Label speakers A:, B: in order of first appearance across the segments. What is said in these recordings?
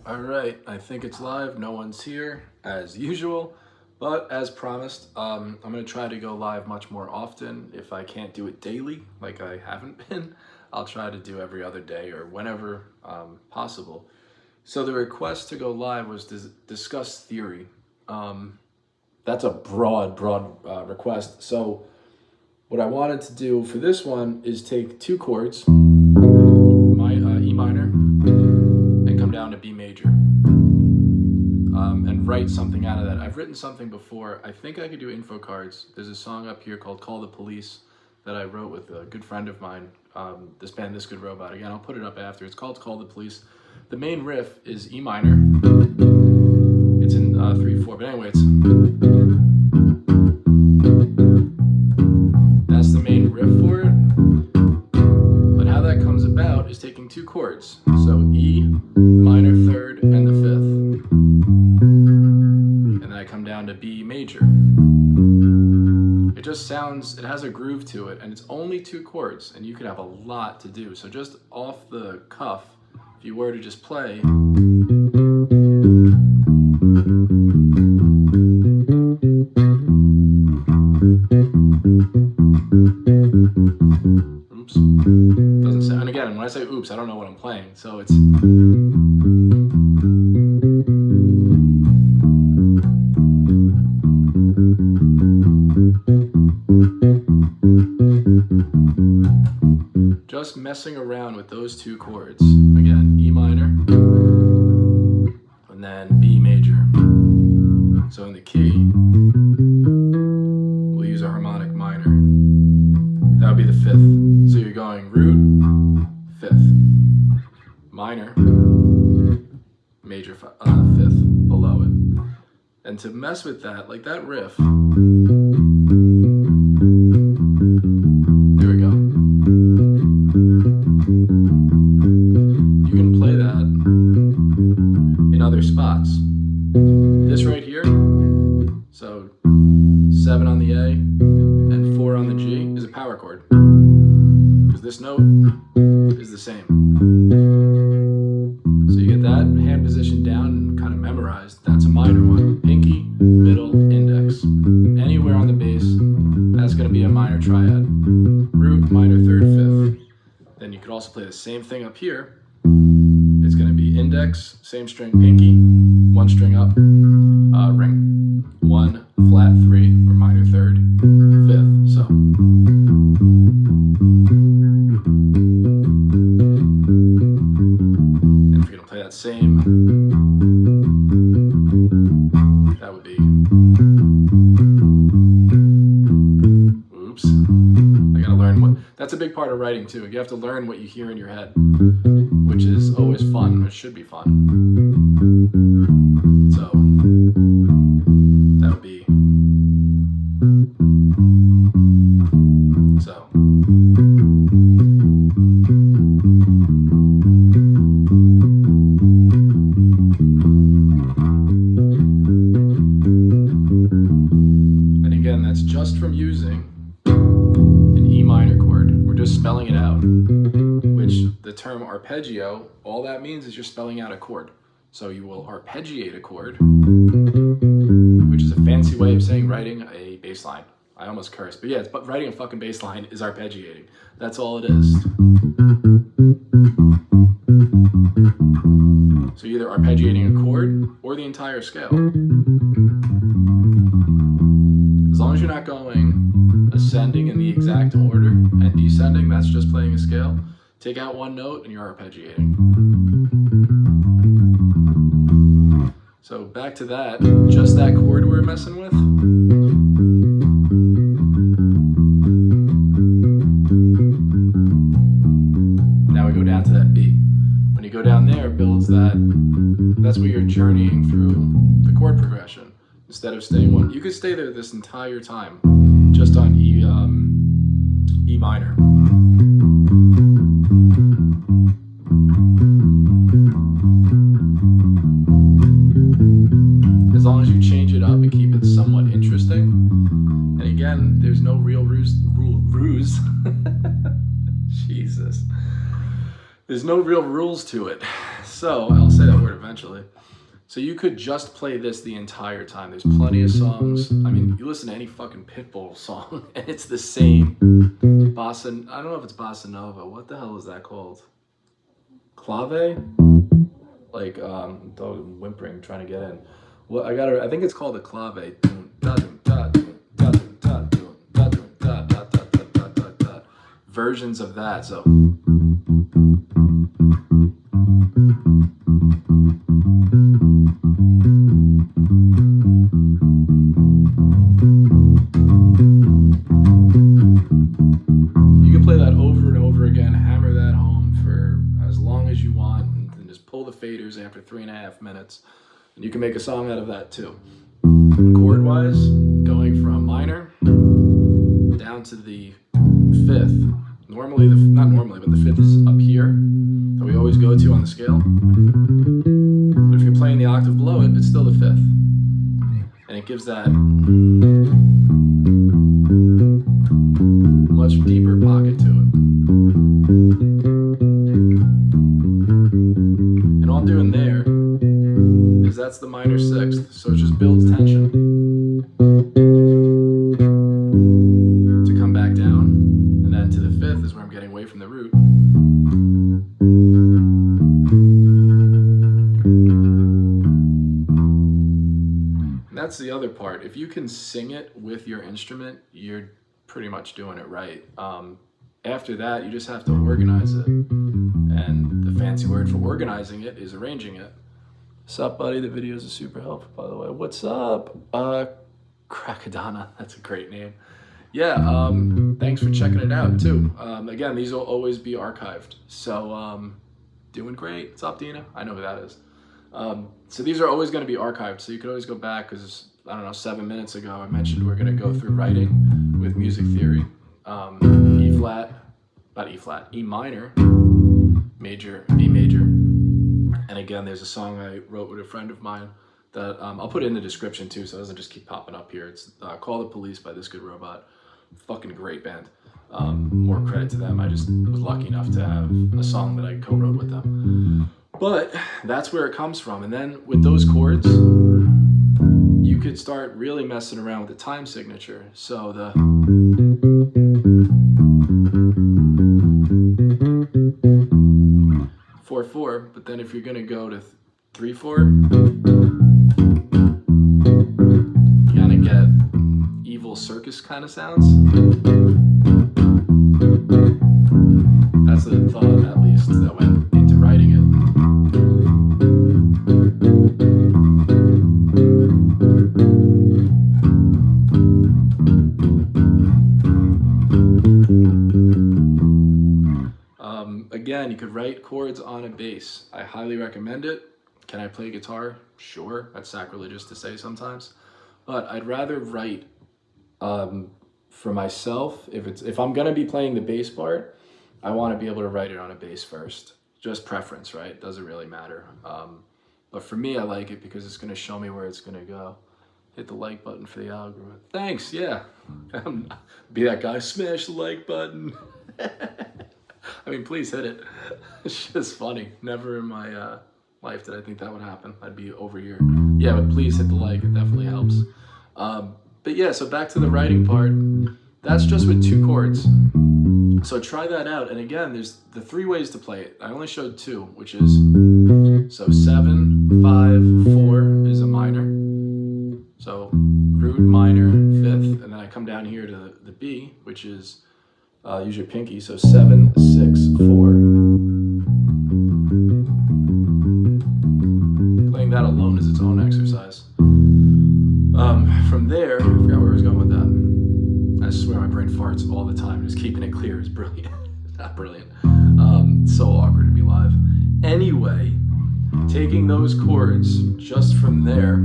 A: All right, I think it's live. No one's here as usual, but as promised, I'm gonna try to go live much more often. If I can't do it daily, like I haven't been, I'll try to do every other day or whenever possible. So the request to go live was to discuss theory. That's a broad request. So what I wanted to do for this one is take two chords, my E minor, and come down to B major, and write something out of that. I've written something before. I think I could do info cards. There's a song up here called Call the Police that I wrote with a good friend of mine, this band This Good Robot. Again, I'll put it up after. It's called Call the Police. The main riff is E minor. It's in 3/4, but anyway, that's the main riff for it. But how that comes about is taking two chords. So E minor third and the fifth. And then I come down to B major. It just sounds, it has a groove to it, and it's only two chords, and you could have a lot to do. So just off the cuff, if you were to just play, oops, doesn't sound, and again, when I say oops, I don't know what I'm playing, so it's just messing around with those two chords. Again, E minor, and then B major. So in the key, we'll use a harmonic minor. That would be the fifth. So you're going root, fifth, minor, major, fifth below it. And to mess with that, like that riff, there we go. You can play that in other spots. This right here, so 7 on the A and 4 on the G is a power chord, because this note is the same. So you get that hand position down and kind of memorized. That's a minor one. Pinky, middle, index. Anywhere on the bass, that's going to be a minor triad. Root, minor, third, fifth. Then you could also play the same thing up here. It's going to be index, same string, pinky, one string up, ring. 1, flat 3, or minor third, fifth. So. And if you're going to play that same, that would be, oops, I gotta learn what, that's a big part of writing too. You have to learn what you hear in your head, which is always fun, or should be fun. So, that would be, so. And again, that's just from using an E minor chord. We're just spelling it out, which the term arpeggio, all that means is you're spelling out a chord. So you will arpeggiate a chord, which is a fancy way of saying writing a bass line. I almost cursed, but yeah, but writing a fucking bass line is arpeggiating. That's all it is. So you're either arpeggiating a chord or the entire scale. As long as you're not going ascending in the exact order and descending, that's just playing a scale. Take out one note and you're arpeggiating. So back to that, just that chord we're messing with. Now we go down to that B. When you go down there, it builds that, that's where you're journeying through the chord progression. Instead of staying one, you could stay there this entire time, just on E minor. As long as you change it up and keep it somewhat interesting. And again, there's no real ruse. Jesus. There's no real rules to it. So I'll say that word eventually. So you could just play this the entire time. There's plenty of songs. I mean, you listen to any fucking Pitbull song and it's the same. Bossa, I don't know if it's Bossa Nova. What the hell is that called? Clave? Like, dog whimpering, trying to get in. Well, I think it's called a clave. Versions of that, so. You can play that over and over again, hammer that home for as long as you want, and just pull the faders after 3.5 minutes. And you can make a song out of that too. Chord-wise, going from minor down to the 5th. Normally, not normally, but the 5th is up here that we always go to on the scale. But if you're playing the octave below it, it's still the 5th. And it gives that much deeper pocket to it. And all I'm doing there is that's the minor 6th, so it just builds tension to come back down, and then to the 5th is where I'm getting away from the root. And that's the other part. If you can sing it with your instrument, you're pretty much doing it right. After that, you just have to organize it. And the fancy word for organizing it is arranging it. What's up, buddy? The videos are super helpful, by the way. What's up? Krakadana, that's a great name. Yeah, thanks for checking it out, too. Again, these will always be archived. So, doing great. What's up, Dina? I know who that is. So these are always going to be archived, so you can always go back, because, I don't know, 7 minutes ago, I mentioned we're going to go through writing with music theory. E flat, not E flat, E minor, major, B major. And again, there's a song I wrote with a friend of mine that I'll put it in the description too, so it doesn't just keep popping up here. It's Call the Police by This Good Robot. Fucking great band. More credit to them. I just was lucky enough to have a song that I co-wrote with them. But that's where it comes from. And then with those chords, you could start really messing around with the time signature. So the 4/4, but then if you're gonna go to 3/4, you gotta get evil circus kind of sounds. That's the thought, at least, that went into writing it. Again, you could write chords on a bass. I highly recommend it. Can I play guitar? Sure, that's sacrilegious to say sometimes. But I'd rather write for myself. If I'm gonna be playing the bass part, I want to be able to write it on a bass first. Just preference, right? Doesn't really matter. But for me, I like it because it's gonna show me where it's gonna go. Hit the like button for the algorithm. Thanks, yeah. Be that guy, smash the like button. I mean, please hit it. It's just funny. Never in my life did I think that would happen. I'd be over here. Yeah, but please hit the like. It definitely helps. But yeah, so back to the writing part. That's just with 2 chords. So try that out. And again, there's the 3 ways to play it. I only showed 2, which is, so 7, 5, 4 is a minor. So root, minor, 5th, and then I come down here to the B, which is, use your pinky, so 7, 6, 4. Playing that alone is its own exercise. From there, I forgot where I was going with that. I swear my brain farts all the time. Just keeping it clear is brilliant. Not brilliant. So awkward to be live. Anyway, taking those chords just from there,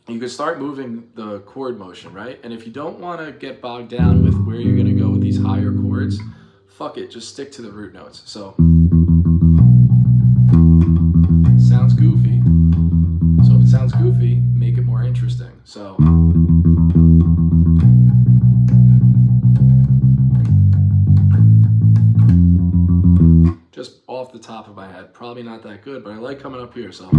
A: you can start moving the chord motion, right? And if you don't want to get bogged down with where you're going to go with these higher chords, fuck it, just stick to the root notes. So, sounds goofy. So if it sounds goofy, make it more interesting. So, just off the top of my head, probably probably not that good, but I like coming up here, so.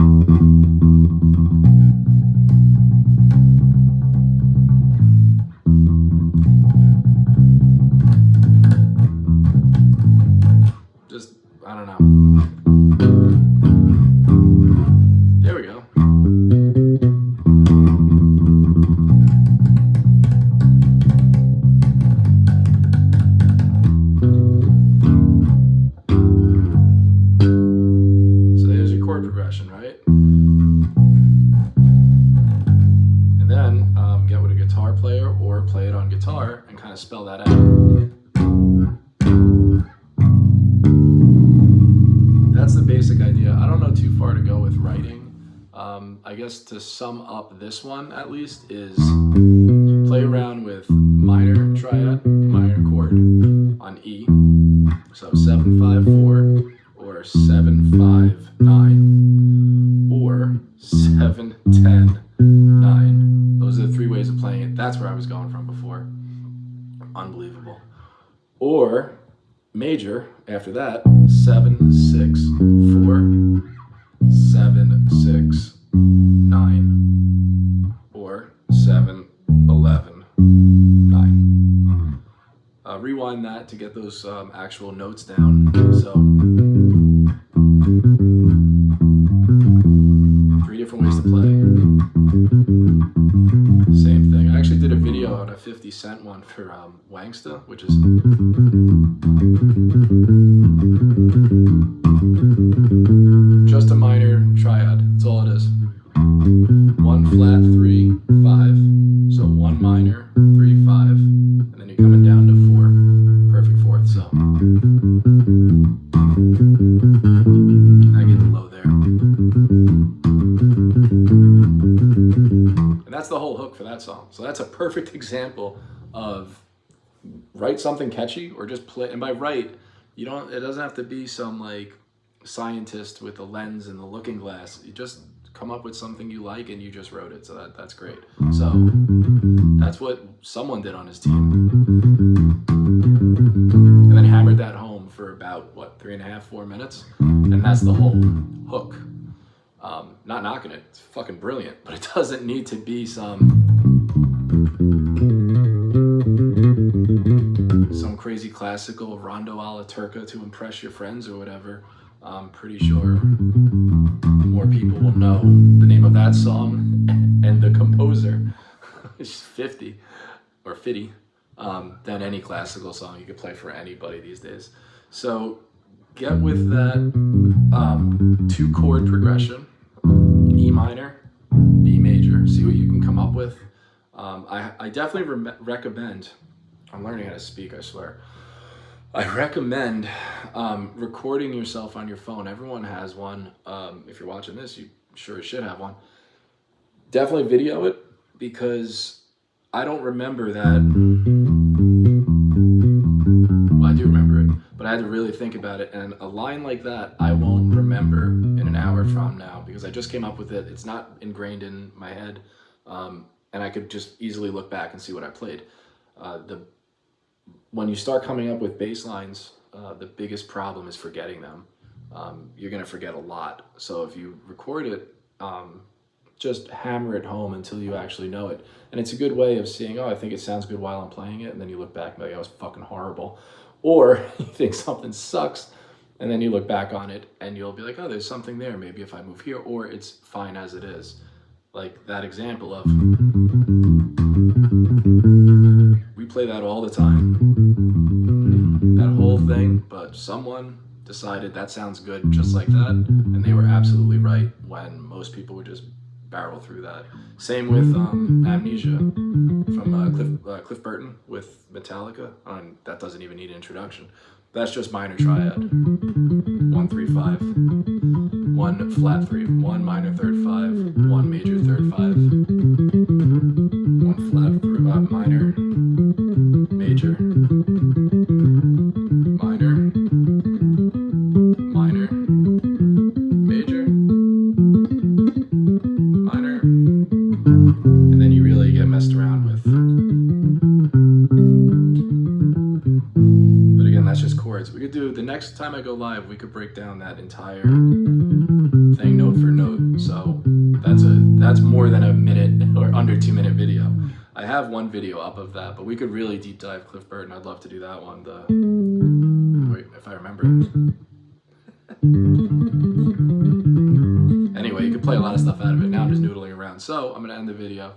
A: Just, I don't know. There we go. Progression, right? And then get with a guitar player or play it on guitar and kind of spell that out. That's the basic idea. I don't know too far to go with writing. I guess to sum up this one at least is play around with minor triad, minor chord on E. So 7-5-4 or 7-5-9 or 7-10-9. Those are the three ways of playing it. That's where I was going from before. Unbelievable. Or major after that, 7-6-4, 7-6-9 or 7-11-9. Rewind that to get those actual notes down. So, three different ways to play. Same thing. I actually did a video on a 50 Cent one for Wangsta, which is just a minor triad. That's all it is. 1 flat 3 5. So 1 minor 3 5, and then you're coming down to 4. Perfect fourth. So I get the low there. And that's the whole hook for that song. So that's a perfect example of write something catchy or just play. And by write, it doesn't have to be some like scientist with a lens and the looking glass. You just come up with something you like and you just wrote it. So that's great. So that's what someone did on his team. And then hammered that home for about, 3.5, 4 minutes? And that's the whole hook. Not knocking it, it's fucking brilliant, but it doesn't need to be some crazy classical rondo alla turca to impress your friends or whatever. I'm pretty sure more people will know the name of that song and the composer. It's 50 or 50 than any classical song you could play for anybody these days. So get with that 2 chord progression, E minor, B major. See what you can come up with. I definitely recommend, I'm learning how to speak, I swear. I recommend recording yourself on your phone. Everyone has one. If you're watching this, you sure as shit have one. Definitely video it, because I don't remember that. Well, I do remember it, but I had to really think about it. And a line like that, I won't remember in an hour from now, because I just came up with it. It's not ingrained in my head. And I could just easily look back and see what I played. When you start coming up with bass lines, the biggest problem is forgetting them. You're gonna forget a lot. So if you record it, just hammer it home until you actually know it. And it's a good way of seeing, oh, I think it sounds good while I'm playing it, and then you look back and be like, oh, it was fucking horrible. Or you think something sucks, and then you look back on it and you'll be like, oh, there's something there, maybe if I move here, or it's fine as it is. Like that example of, we play that all the time, that whole thing, but someone decided that sounds good just like that, and they were absolutely right when most people would just barrel through that. Same with Amnesia from Cliff Burton with Metallica. That doesn't even need an introduction. That's just minor triad. 1-3-5, 1 flat 3, 1 minor third 5, 1 major third 5, 1 flat 3, minor, major, minor, minor, major, minor, and then you really get messed around with. But again, that's just chords. We could do, the next time I go live, we could break down that entire That's more than a minute or under 2-minute video. I have one video up of that, but we could really deep dive Cliff Burton. I'd love to do that one. Wait, if I remember it. Anyway, you could play a lot of stuff out of it. Now I'm just noodling around. So I'm gonna end the video.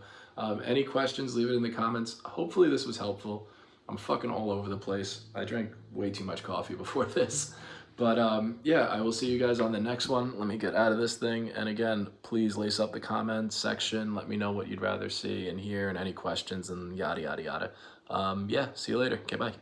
A: Any questions, leave it in the comments. Hopefully this was helpful. I'm fucking all over the place. I drank way too much coffee before this. But yeah, I will see you guys on the next one. Let me get out of this thing. And again, please lace up the comments section. Let me know what you'd rather see and hear and any questions and yada, yada, yada. Yeah, see you later. Okay, bye.